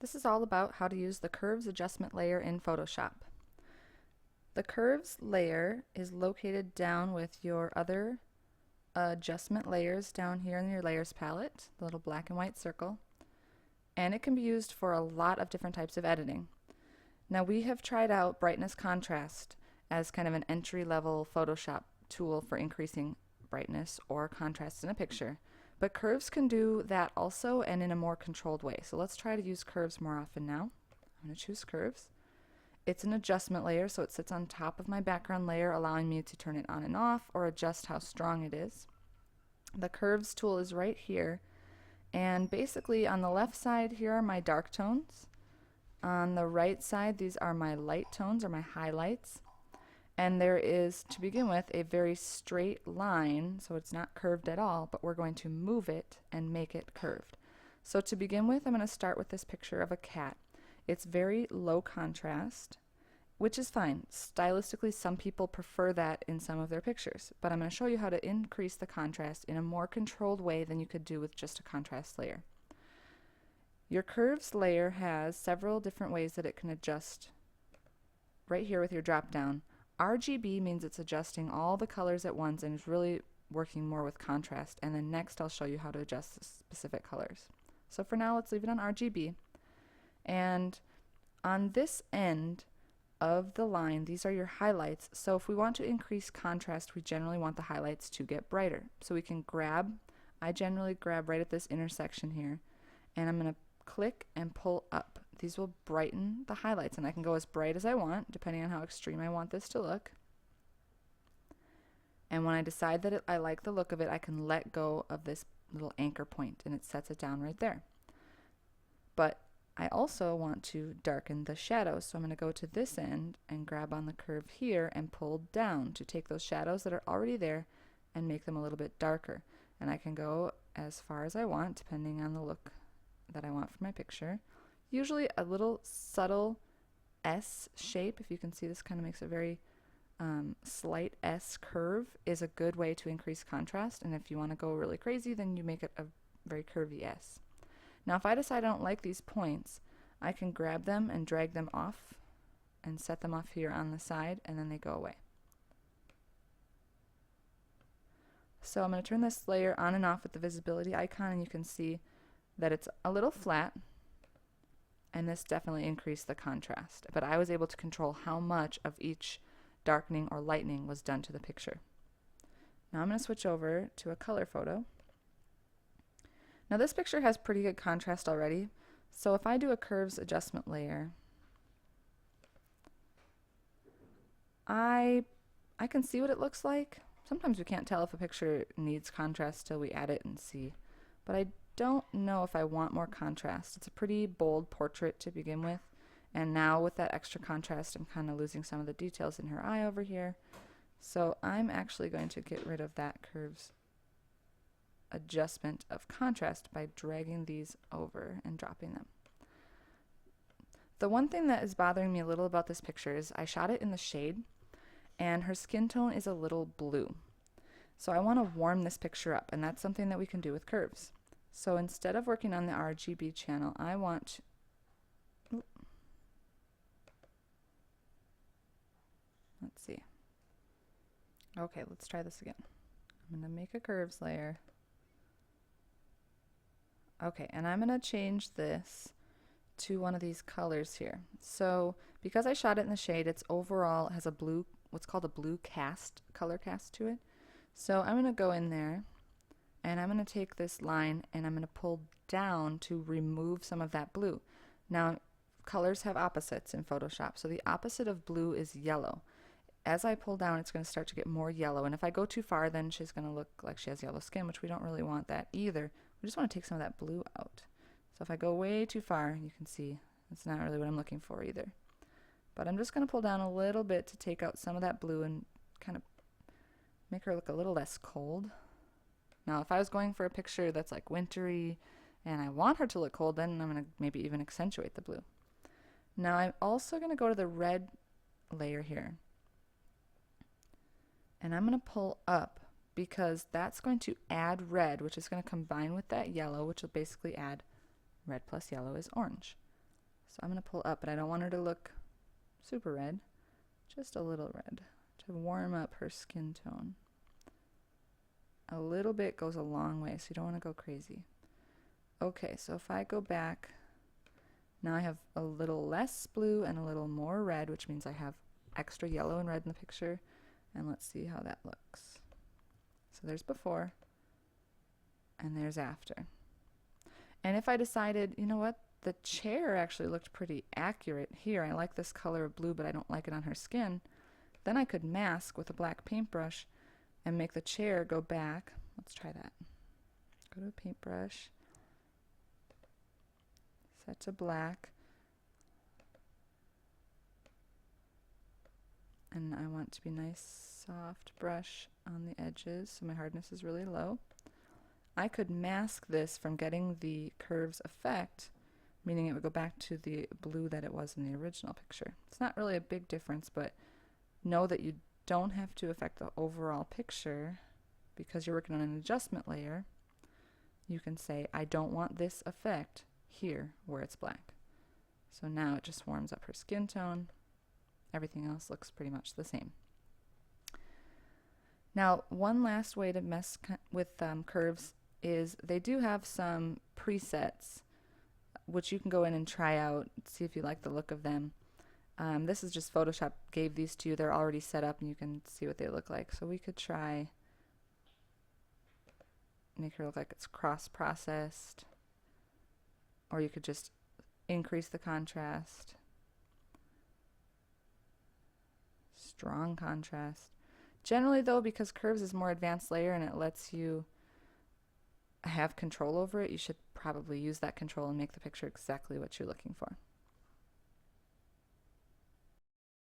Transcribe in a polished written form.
This is all about how to use the Curves Adjustment layer in Photoshop. The Curves layer is located down with your other adjustment layers down here in your layers palette, the little black and white circle, and it can be used for a lot of different types of editing. Now we have tried out brightness contrast as kind of an entry-level Photoshop tool for increasing brightness or contrast in a picture. But curves can do that also and in a more controlled way. So let's try to use curves more often now. I'm going to choose curves. It's an adjustment layer, so it sits on top of my background layer, allowing me to turn it on and off or adjust how strong it is. The curves tool is right here. And basically on the left side here are my dark tones. On the right side, these are my light tones or my highlights. And there is, to begin with, a very straight line, so it's not curved at all, but we're going to move it and make it curved. So to begin with, I'm going to start with this picture of a cat. It's very low contrast, which is fine. Stylistically, some people prefer that in some of their pictures, but I'm going to show you how to increase the contrast in a more controlled way than you could do with just a contrast layer. Your curves layer has several different ways that it can adjust right here with your drop down. RGB means it's adjusting all the colors at once and is really working more with contrast. And then next I'll show you how to adjust the specific colors. So for now, let's leave it on RGB. And on this end of the line, these are your highlights. So if we want to increase contrast, we generally want the highlights to get brighter. So we can grab, I generally grab right at this intersection here, and I'm going to click and pull up. These will brighten the highlights, and I can go as bright as I want depending on how extreme I want this to look. And when I decide that I like the look of it, I can let go of this little anchor point and it sets it down right there. But I also want to darken the shadows, so I'm going to go to this end and grab on the curve here and pull down to take those shadows that are already there and make them a little bit darker. And I can go as far as I want depending on the look that I want for my picture. Usually a little subtle S shape, if you can see, this kind of makes a very slight S curve, is a good way to increase contrast. And if you want to go really crazy, then you make it a very curvy S. Now if I decide I don't like these points, I can grab them and drag them off and set them off here on the side, and then they go away. So I'm going to turn this layer on and off with the visibility icon, and you can see that it's a little flat, and this definitely increased the contrast. But I was able to control how much of each darkening or lightening was done to the picture. Now I'm going to switch over to a color photo. Now this picture has pretty good contrast already, so if I do a curves adjustment layer, I can see what it looks like. Sometimes we can't tell if a picture needs contrast till we add it and see, but I don't know if I want more contrast. It's a pretty bold portrait to begin with, and now with that extra contrast I'm kind of losing some of the details in her eye over here. So I'm actually going to get rid of that curves adjustment of contrast by dragging these over and dropping them. The one thing that is bothering me a little about this picture is I shot it in the shade and her skin tone is a little blue. So I want to warm this picture up, and that's something that we can do with curves. So instead of working on the RGB channel, I want let's see. Okay, let's try this again. I'm going to make a curves layer. Okay, and I'm going to change this to one of these colors here. So because I shot it in the shade, it's overall has a blue, what's called a blue cast, color cast to it. So I'm going to go in there and I'm going to take this line and I'm going to pull down to remove some of that blue. Now colors have opposites in Photoshop, so the opposite of blue is yellow. As I pull down, it's going to start to get more yellow, and if I go too far, then she's going to look like she has yellow skin, which we don't really want that either. We just want to take some of that blue out. So if I go way too far, you can see that's not really what I'm looking for either. But I'm just going to pull down a little bit to take out some of that blue and kind of make her look a little less cold. Now if I was going for a picture that's like wintry and I want her to look cold, then I'm going to maybe even accentuate the blue. Now I'm also going to go to the red layer here. And I'm going to pull up because that's going to add red, which is going to combine with that yellow, which will basically add red plus yellow is orange. So I'm going to pull up, but I don't want her to look super red, just a little red to warm up her skin tone. A little bit goes a long way, so you don't want to go crazy. Okay, so if I go back, now I have a little less blue and a little more red, which means I have extra yellow and red in the picture. And let's see how that looks. So there's before, and there's after. And if I decided, you know what, the chair actually looked pretty accurate here. I like this color of blue, but I don't like it on her skin. Then I could mask with a black paintbrush and make the chair go back. Let's try that. Go to a paintbrush. Set to black. And I want to be nice, soft brush on the edges, so my hardness is really low. I could mask this from getting the curves effect, meaning it would go back to the blue that it was in the original picture. It's not really a big difference, but know that you don't have to affect the overall picture because you're working on an adjustment layer. You can say, I don't want this effect here where it's black. So now it just warms up her skin tone. Everything else looks pretty much the same. Now, one last way to mess with curves is they do have some presets which you can go in and try out, see if you like the look of them. This is just Photoshop gave these to you. They're already set up and you can see what they look like. So we could try make her look like it's cross-processed, or you could just increase the contrast, strong contrast. Generally though, because curves is a more advanced layer and it lets you have control over it, you should probably use that control and make the picture exactly what you're looking for.